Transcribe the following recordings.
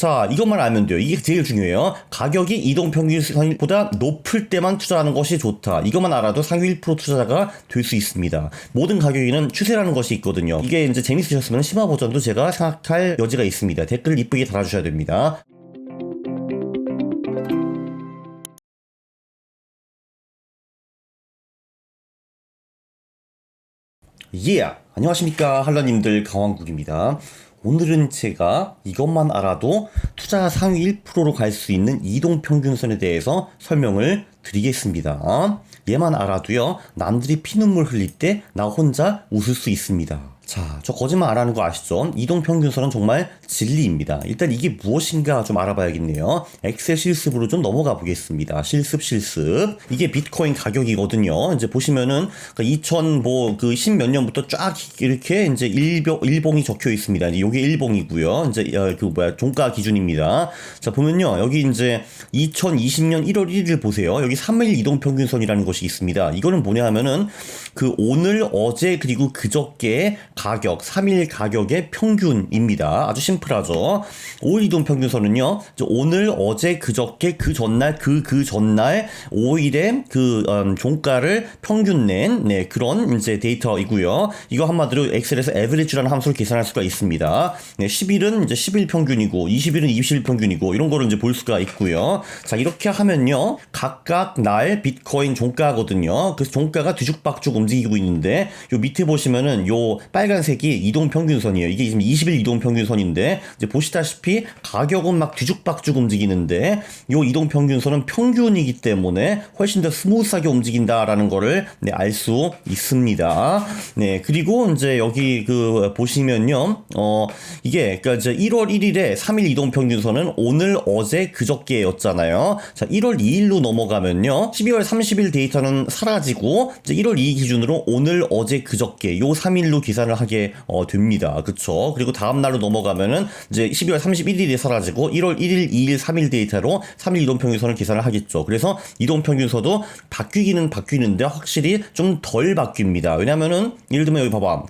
자, 이것만 알면 돼요. 이게 제일 중요해요. 가격이 이동평균선보다 높을 때만 투자하는 것이 좋다. 이것만 알아도 상위 1% 투자자가 될 수 있습니다. 모든 가격에는 추세라는 것이 있거든요. 이게 이제 재밌으셨으면 심화 버전도 제가 생각할 여지가 있습니다. 댓글 이쁘게 달아주셔야 됩니다. 안녕하십니까 한라님들, 강왕국입니다. 오늘은 제가 이것만 알아도 투자 상위 1%로 갈 수 있는 이동평균선에 대해서 설명을 드리겠습니다. 얘만 알아도요, 남들이 피눈물 흘릴 때 나 혼자 웃을 수 있습니다. 자, 저 거짓말 안 하는 거 아시죠? 이동평균선은 정말 진리입니다. 일단 이게 무엇인가 좀 알아봐야겠네요. 엑셀 실습으로 좀 넘어가 보겠습니다. 실습. 이게 비트코인 가격이거든요. 이제 보시면은 2010 몇 년부터 쫙 이렇게 이제 일봉이 적혀 있습니다. 이제 요게 일봉이고요. 이제 종가 기준입니다. 자, 보면요. 여기 이제 2020년 1월 1일 보세요. 여기 3일 이동평균선이라는 것이 있습니다. 이거는 뭐냐 하면은 오늘, 어제, 그리고 그저께 가격, 3일 가격의 평균입니다. 아주 심플하죠. 5일 이동평균선은요, 오늘, 어제, 그저께, 그 전날, 그 전날 5일의 종가를 평균 낸, 그런 이제 데이터이고요. 이거 한마디로 엑셀에서 average라는 함수를 계산할 수가 있습니다. 10일은 이제 10일 평균이고, 20일은 20일 평균이고, 이런 거를 이제 볼 수가 있고요. 자, 이렇게 하면요, 각각 날 비트코인 종가거든요. 그래서 종가가 뒤죽박죽 움직이고 있는데, 요 밑에 보시면은 요 빨간색이 이동평균선이에요. 이게 지금 20일 이동평균선인데, 이제 보시다시피 가격은 막 뒤죽박죽 움직이는데, 요 이동평균선은 평균이기 때문에 훨씬 더 스무스하게 움직인다라는 거를 알 수 있습니다. 그리고 이제 여기 보시면요, 이게 그러니까 이제 1월 1일에 3일 이동평균선은 오늘, 어제, 그저께였잖아요. 자, 1월 2일로 넘어가면요, 12월 30일 데이터는 사라지고, 이제 1월 2일 기준으로 오늘, 어제, 그저께 요 3일로 계산을 하게 됩니다. 그쵸? 그리고 다음 날로 넘어가면은 이제 12월 31일이 사라지고 1월 1일, 2일, 3일 데이터로 3일 이동평균선을 계산을 하겠죠. 그래서 이동평균선도 바뀌기는 바뀌는데 확실히 좀 덜 바뀝니다. 왜냐면은 예를 들면 여기 봐봐.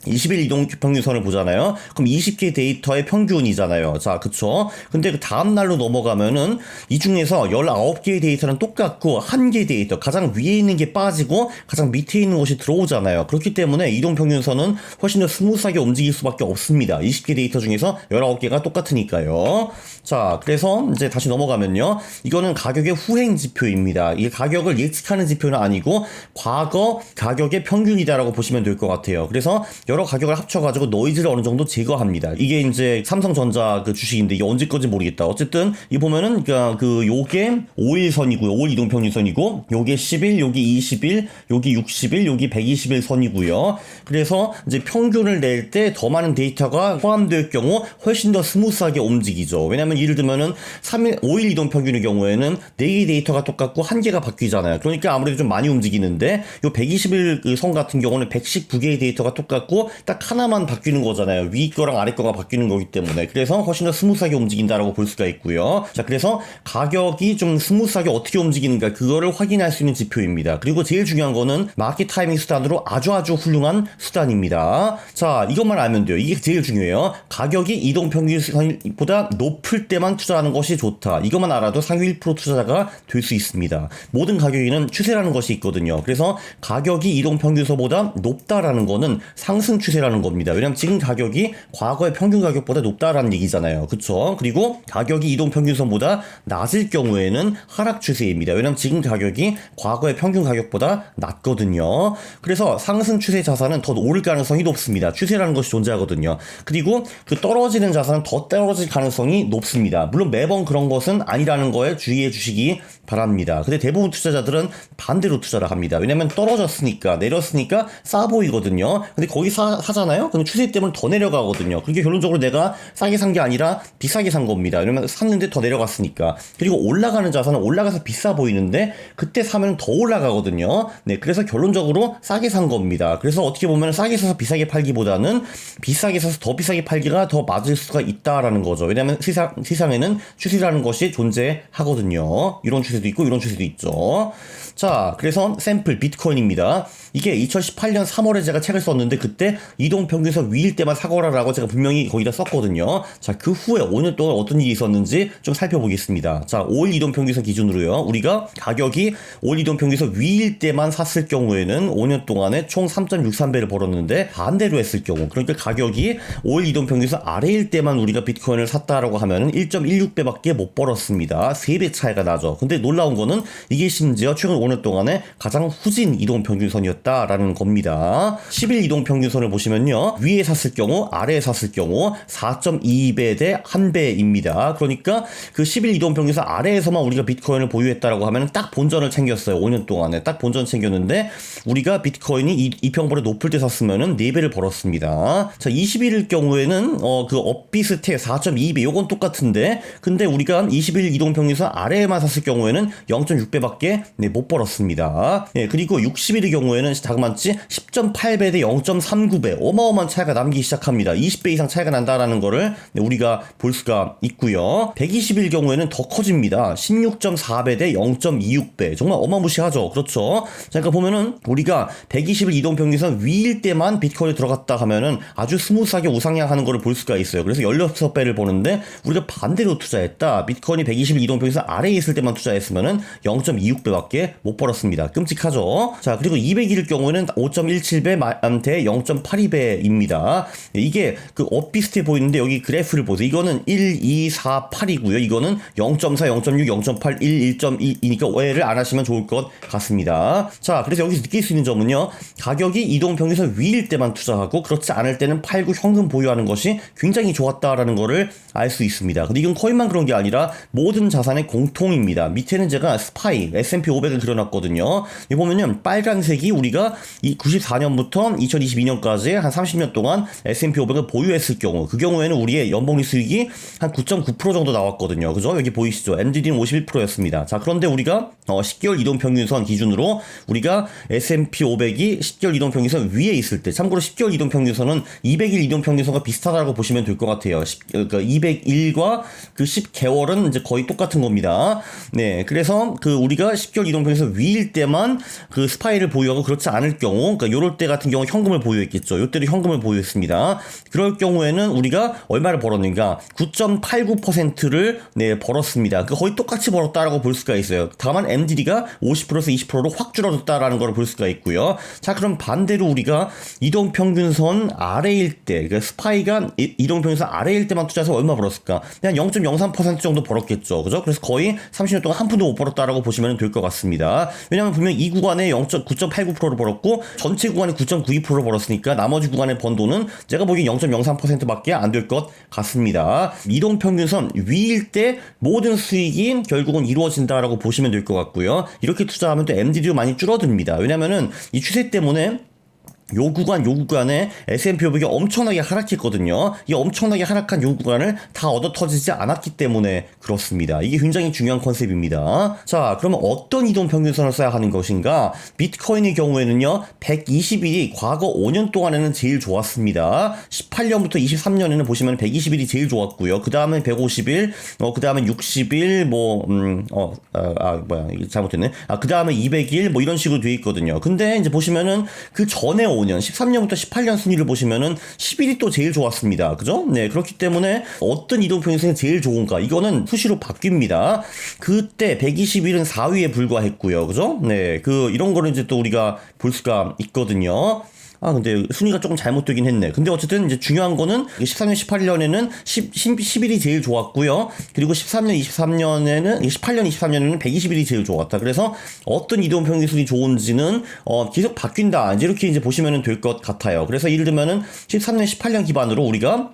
20일 이동평균선을 보잖아요. 그럼 20개 데이터의 평균이잖아요. 자, 그쵸? 근데 그 다음날로 넘어가면은 이 중에서 19개의 데이터는 똑같고 1개 데이터, 가장 위에 있는 게 빠지고 가장 밑에 있는 것이 들어오잖아요. 그렇기 때문에 이동평균선은 훨씬 더 스무스하게 움직일 수밖에 없습니다. 20개 데이터 중에서 19개가 똑같으니까요. 자, 그래서 이제 다시 넘어가면요, 이거는 가격의 후행 지표입니다. 이게 가격을 예측하는 지표는 아니고 과거 가격의 평균이다라고 보시면 될 것 같아요. 그래서 여러 가격을 합쳐가지고 노이즈를 어느 정도 제거합니다. 이게 이제 삼성전자 주식인데 이게 언제 건지 모르겠다. 어쨌든 이 보면은 요게 5일선이고요. 5일 이동평균선이고, 요게 10일, 요게 20일, 요게 60일, 요게 120일 선이고요. 그래서 이제 평균을 낼 때 더 많은 데이터가 포함될 경우 훨씬 더 스무스하게 움직이죠. 왜냐면 예를 들면은 5일 이동평균의 경우에는 4개의 데이터가 똑같고 1개가 바뀌잖아요. 그러니까 아무래도 좀 많이 움직이는데, 요 120일 선 같은 경우는 119개의 데이터가 똑같고 딱 하나만 바뀌는 거잖아요. 위 거랑 아래 거가 바뀌는 거기 때문에. 그래서 훨씬 더 스무스하게 움직인다라고 볼 수가 있고요. 자, 그래서 가격이 좀 스무스하게 어떻게 움직이는가, 그거를 확인할 수 있는 지표입니다. 그리고 제일 중요한 거는 마켓 타이밍 수단으로 아주 훌륭한 수단입니다. 자, 이것만 알면 돼요. 이게 제일 중요해요. 가격이 이동평균선보다 높을 때만 투자하는 것이 좋다. 이것만 알아도 상위 1% 투자자가 될 수 있습니다. 모든 가격에는 추세라는 것이 있거든요. 그래서 가격이 이동평균선보다 높다라는 거는 상승 추세라는 겁니다. 왜냐면 지금 가격이 과거의 평균 가격보다 높다라는 얘기잖아요. 그쵸? 그리고 가격이 이동평균선보다 낮을 경우에는 하락 추세입니다. 왜냐면 지금 가격이 과거의 평균 가격보다 낮거든요. 그래서 상승 추세 자산은 더 오를 가능성이 높습니다. 추세라는 것이 존재하거든요. 그리고 떨어지는 자산은 더 떨어질 가능성이 높습니다. 물론 매번 그런 것은 아니라는 거에 주의해 주시기 바랍니다. 근데 대부분 투자자들은 반대로 투자를 합니다. 왜냐면 떨어졌으니까, 내렸으니까 싸 보이거든요. 근데 거기 사잖아요? 그럼 추세 때문에 더 내려가거든요. 그게 결론적으로 내가 싸게 산 게 아니라 비싸게 산 겁니다. 왜냐면 샀는데 더 내려갔으니까. 그리고 올라가는 자산은 올라가서 비싸 보이는데 그때 사면 더 올라가거든요. 그래서 결론적으로 싸게 산 겁니다. 그래서 어떻게 보면 싸게 사서 비싸게 팔기보다는 비싸게 사서 더 비싸게 팔기가 더 맞을 수가 있다라는 거죠. 왜냐면 세상에는 추세라는 것이 존재하거든요. 이런 추세도 있고 이런 추세도 있죠. 자, 그래서 샘플 비트코인입니다. 이게 2018년 3월에 제가 책을 썼는데 그때 때 이동평균선 위일 때만 사거라라고 제가 분명히 거기다 썼거든요. 자, 그 후에 5년 동안 어떤 일이 있었는지 좀 살펴보겠습니다. 자, 5일 이동평균선 기준으로요. 우리가 가격이 5일 이동평균선 위일 때만 샀을 경우에는 5년 동안에 총 3.63배를 벌었는데, 반대로 했을 경우, 그러니까 가격이 5일 이동평균선 아래일 때만 우리가 비트코인을 샀다라고 하면은 1.16배밖에 못 벌었습니다. 3배 차이가 나죠. 근데 놀라운 거는 이게 심지어 최근 5년 동안에 가장 후진 이동평균선이었다라는 겁니다. 10일 이동평균선을 보시면요. 위에 샀을 경우, 아래에 샀을 경우 4.22배 대 1배입니다. 그러니까 그 10일 이동평균선 아래에서만 우리가 비트코인을 보유했다라고 하면 딱 본전을 챙겼어요. 5년 동안에 딱 본전 챙겼는데, 우리가 비트코인이 이평벌에 높을 때 샀으면은 4배를 벌었습니다. 자, 21일 경우에는 그 업비슷해 4.2배, 요건 똑같은데, 근데 우리가 21일 이동평균선 아래에만 샀을 경우에는 0.6배밖에 못 벌었습니다. 예, 그리고 60일의 경우에는 자그마치 10.8배 대 0.39배, 어마어마한 차이가 남기 시작합니다. 20배 이상 차이가 난다라는 거를 우리가 볼 수가 있고요. 120일 경우에는 더 커집니다. 16.4배 대 0.26배, 정말 어마무시하죠. 그렇죠. 자, 그러니까 보면은 우리가 120일 이동평균선 위일 때만 비트코인에 들어갔다 하면은 아주 스무스하게 우상향하는 거를 볼 수가 있어요. 그래서 16배를 보는데, 우리가 반대로 투자했다, 비트코인이 120일 이동평균선 아래에 있을 때만 투자했으면은 0.26배밖에 못 벌었습니다. 끔찍하죠. 자, 그리고 200일일 경우에는 5.17배 대 0.82배입니다. 이게 그 엇비슷해 보이는데, 여기 그래프를 보세요. 이거는 1, 2, 4, 8이고요. 이거는 0.4, 0.6, 0.8, 1, 1.2니까 오해를 안 하시면 좋을 것 같습니다. 자, 그래서 여기서 느낄 수 있는 점은요, 가격이 이동평균선 위일 때만 투자하고 그렇지 않을 때는 팔고 현금 보유하는 것이 굉장히 좋았다라는 거를 알 수 있습니다. 근데 이건 코인만 그런 게 아니라 모든 자산의 공통입니다. 밑에는 제가 스파이, S&P 500을 그려놨거든요. 여기 보면은 빨간색이 우리가 94년부터 2022년까지 한 30년 동안 S&P 500을 보유했을 경우, 그 경우에는 우리의 연봉리 수익이 한 9.9% 정도 나왔거든요. 그죠? 여기 보이시죠? 엔디디는 51%였습니다. 자, 그런데 우리가 10개월 이동평균선 기준으로 우리가 S&P 500이 10개월 이동평균선 위에 있을 때, 참고로 10개월 이동평균선은 200일 이동평균선과 비슷하다고 보시면 될 것 같아요. 그러니까 200일과 그 10개월은 이제 거의 똑같은 겁니다. 네, 그래서 그 우리가 10개월 이동평균선 위일 때만 그 스파이를 보유하고 그렇지 않을 경우, 그러니까 요럴 때 같은 경우 현금을 보유했겠죠. 요때도 현금을 보유했습니다. 그럴 경우에는 우리가 얼마를 벌었는가? 9.89%를 벌었습니다. 그 거의 똑같이 벌었다라고 볼 수가 있어요. 다만 MDD가 50%에서 20%로 확 줄어들었다라는 걸 볼 수가 있고요. 자, 그럼 반대로 우리가 이동평균선 아래일 때, 그러니까 스파이가 이동평균선 아래일 때만 투자해서 얼마 벌었을까? 그냥 0.03% 정도 벌었겠죠. 그죠? 그래서 거의 30년 동안 한 푼도 못 벌었다라고 보시면 될 것 같습니다. 왜냐하면 분명 이 구간에 9.89%를 벌었고 전체 구간에 9.92%를 벌었으니까 나머지 구간에 번 돈은 제가 보기엔 0.03%밖에 안 될 것 같습니다. 이동평균선 위일 때 모든 수익이 결국은 이루어진다라고 보시면 될 것 같고요. 이렇게 투자하면 또 MDD도 많이 줄어듭니다. 왜냐면은 이 추세 때문에 요 구간에 S&P 500이 엄청나게 하락했거든요. 이 엄청나게 하락한 요 구간을 다 얻어 터지지 않았기 때문에 그렇습니다. 이게 굉장히 중요한 컨셉입니다. 자, 그러면 어떤 이동평균선을 써야 하는 것인가? 비트코인의 경우에는요, 120일이 과거 5년 동안에는 제일 좋았습니다. 18년부터 23년에는 보시면 120일이 제일 좋았고요. 그 다음에 150일, 그 다음에 60일, 이게 잘못됐네. 그 다음에 200일, 이런 식으로 돼 있거든요. 근데 이제 보시면은 그 전에 5년, 13년부터 18년 순위를 보시면은 10일이 또 제일 좋았습니다. 그죠? 네, 그렇기 때문에 어떤 이동평균선이 제일 좋은가? 이거는 수시로 바뀝니다. 그때 120일은 4위에 불과했고요. 그죠? 네, 이런 거를 이제 또 우리가 볼 수가 있거든요. 근데 순위가 조금 잘못되긴 했네. 근데 어쨌든 이제 중요한 거는 13년, 18년에는 10일이 제일 좋았고요. 그리고 13년, 23년에는, 18년, 23년에는 120일이 제일 좋았다. 그래서 어떤 이동평균선이 좋은지는, 계속 바뀐다. 이렇게 이제 보시면 될 것 같아요. 그래서 예를 들면은 13년, 18년 기반으로 우리가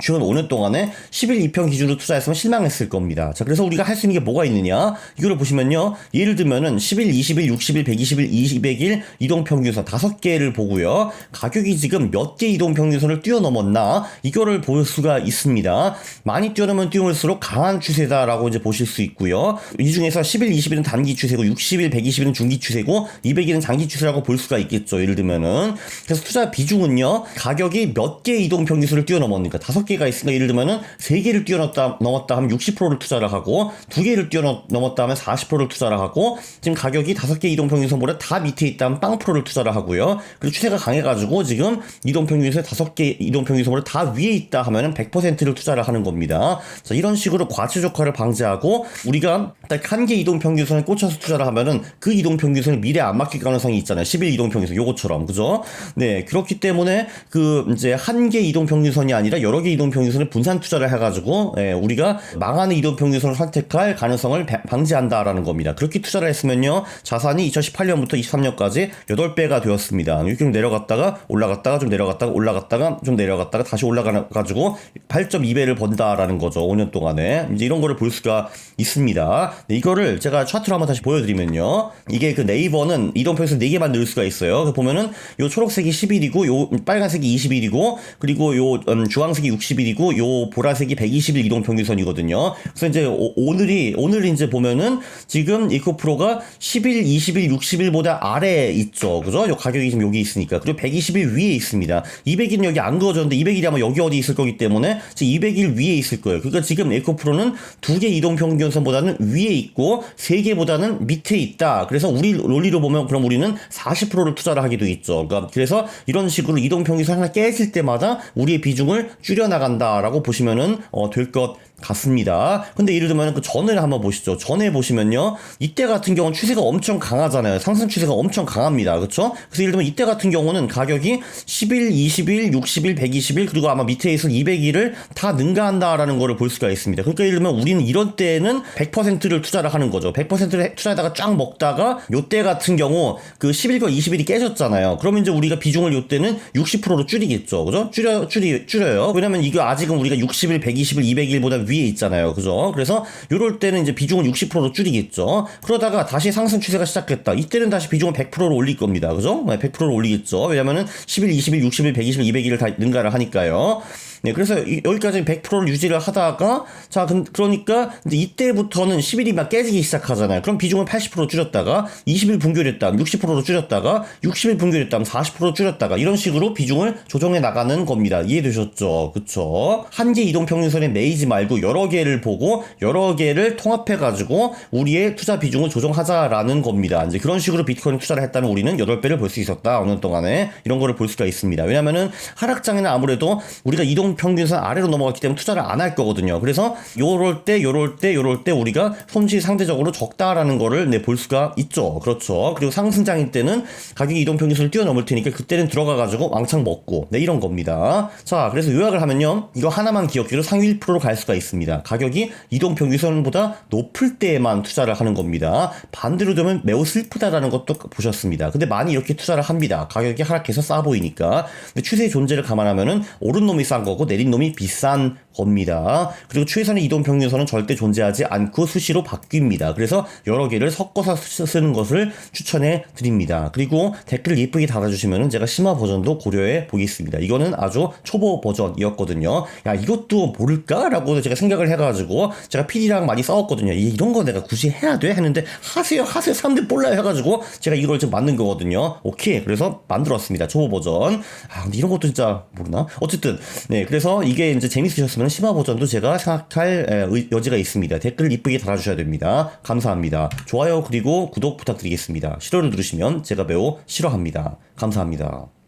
최근 5년 동안에 10일 2평 기준으로 투자했으면 실망했을 겁니다. 자, 그래서 우리가 할 수 있는 게 뭐가 있느냐? 이거를 보시면요. 예를 들면은 10일, 20일, 60일, 120일, 200일 이동평균선 5개를 보고요. 가격이 지금 몇 개 이동평균선을 뛰어넘었나? 이거를 볼 수가 있습니다. 많이 뛰어넘으면 뛰어넘을수록 강한 추세다라고 이제 보실 수 있고요. 이 중에서 10일, 20일은 단기 추세고 60일, 120일은 중기 추세고 200일은 장기 추세라고 볼 수가 있겠죠. 예를 들면은. 그래서 투자 비중은요. 가격이 몇 개 이동평균선을 뛰어넘었는가? 5개 5개가 있으니까 예를 들면은 3개를 뛰어넘었다 하면 60%를 투자를 하고 2개를 뛰어넘었다 하면 40%를 투자를 하고 지금 가격이 5개 이동평균선보다 다 밑에 있다면 0%를 투자를 하고요. 그리고 추세가 강해가지고 지금 이동평균선 5개 이동평균선보다 다 위에 있다 하면은 100%를 투자를 하는 겁니다. 자, 이런 식으로 과체조카를 방지하고 우리가 딱 한 개 이동평균선에 꽂혀서 투자를 하면은 그 이동평균선이 미래에 안 막힐 가능성이 있잖아요. 10일 이동평균선 요것처럼 그죠? 네, 그렇기 때문에 그 이제 한 개 이동평균선이 아니라 여러 개 이동평균선을 분산 투자를 해가지고 우리가 망하는 이동평균선을 선택할 가능성을 방지한다라는 겁니다. 그렇게 투자를 했으면요 자산이 2018년부터 23년까지 8배가 되었습니다. 이렇게 좀 내려갔다가 올라갔다가 좀 내려갔다가 올라갔다가 좀 내려갔다가 다시 올라가가지고 8.2배를 번다라는 거죠. 5년 동안에 이제 이런 거를 볼 수가 있습니다. 네, 이거를 제가 차트로 한번 다시 보여드리면요 이게 그 네이버는 이동평균선 4개만 넣을 수가 있어요. 보면은 요 초록색이 10일이고 요 빨간색이 20일이고 그리고 요 주황색이 60일이고 요 보라색이 120일 이동평균선이거든요. 그래서 이제 오늘 이제 보면은 지금 이코프로가 10일, 20일, 60일보다 아래에 있죠. 그죠? 요 가격이 지금 여기 있으니까. 그리고 120일 위에 있습니다. 200일은 여기 안 그어졌는데 200일이 아마 여기 어디 있을 거기 때문에 지금 200일 위에 있을 거예요. 그러니까 지금 에코프로는 2개 이동평균선보다는 위에 있고 3개보다는 밑에 있다. 그래서 우리 논리로 보면 그럼 우리는 40%를 투자를 하게 돼 있죠. 그러니까 그래서 이런 식으로 이동평균선 하나 깨질 때마다 우리의 비중을 줄여나간다라고 보시면은 될 것 같습니다. 근데 예를 들면 그 전을 한번 보시죠. 전에 보시면요 이때 같은 경우는 추세가 엄청 강하잖아요. 상승 추세가 엄청 강합니다. 그렇죠? 그래서 예를 들면 이때 같은 경우는 가격이 10일, 20일, 60일, 120일 그리고 아마 밑에 있을 200일을 다 능가한다라는 거를 볼 수가 있습니다. 그러니까 예를 들면 우리는 이런 때는 100%를 투자를 하는 거죠. 100%를 투자하다가 쫙 먹다가 요때 같은 경우 그 10일과 20일이 깨졌잖아요. 그러면 이제 우리가 비중을 요때는 60%로 줄이겠죠. 그죠? 줄여요. 왜냐면 이거 아직은 우리가 60일, 120일, 200일보다 위에 있잖아요. 그죠? 그래서 요럴 때는 이제 비중을 60%로 줄이겠죠. 그러다가 다시 상승 추세가 시작했다. 이때는 다시 비중을 100%로 올릴 겁니다. 그죠? 100%로 올리겠죠. 왜냐면은 10일, 20일, 60일, 120일, 200일을 다 능가를 하니까요. 네, 그래서 여기까지 100%를 유지를 하다가 자, 그러니까 이제 이때부터는 10일이 막 깨지기 시작하잖아요. 그럼 비중을 80% 줄였다가 20일 분결했다면 60%로 줄였다가 60일 분결했다면 40% 줄였다가 이런 식으로 비중을 조정해 나가는 겁니다. 이해되셨죠? 그쵸? 한 개 이동평균선에 매이지 말고 여러 개를 보고 여러 개를 통합해 가지고 우리의 투자 비중을 조정하자라는 겁니다. 이제 그런 식으로 비트코인 투자를 했다면 우리는 8배를 볼 수 있었다. 5년 동안에 이런 거를 볼 수가 있습니다. 왜냐면은 하락장에는 아무래도 우리가 평균선 아래로 넘어갔기 때문에 투자를 안 할 거거든요. 그래서 요럴 때 우리가 손실이 상대적으로 적다라는 거를 볼 수가 있죠. 그렇죠. 그리고 상승장일 때는 가격이 이동평균선을 뛰어넘을 테니까 그때는 들어가가지고 왕창 먹고 이런 겁니다. 자, 그래서 요약을 하면요. 이거 하나만 기억해도 상위 1%로 갈 수가 있습니다. 가격이 이동평균선보다 높을 때에만 투자를 하는 겁니다. 반대로 되면 매우 슬프다라는 것도 보셨습니다. 근데 많이 이렇게 투자를 합니다. 가격이 하락해서 싸 보이니까. 근데 추세의 존재를 감안하면은 오른 놈이 싼 거고 내린 놈이 비싼 겁니다. 그리고 추세선의 이동평균선은 절대 존재하지 않고 수시로 바뀝니다. 그래서 여러 개를 섞어서 쓰는 것을 추천해 드립니다. 그리고 댓글 예쁘게 달아주시면 제가 심화 버전도 고려해 보겠습니다. 이거는 아주 초보 버전이었거든요. 야, 이것도 모를까? 라고 제가 생각을 해가지고 제가 PD랑 많이 싸웠거든요. 이런 거 내가 굳이 해야 돼? 했는데 하세요 사람들 몰라요 해가지고 제가 이걸 좀 만든 거거든요. 오케이, 그래서 만들었습니다. 초보 버전. 근데 이런 것도 진짜 모르나? 어쨌든 네, 그래서 이게 이제 재밌으셨으면 심화 버전도 제가 생각할 여지가 있습니다. 댓글 이쁘게 달아주셔야 됩니다. 감사합니다. 좋아요 그리고 구독 부탁드리겠습니다. 싫어를 누르시면 제가 매우 싫어합니다. 감사합니다.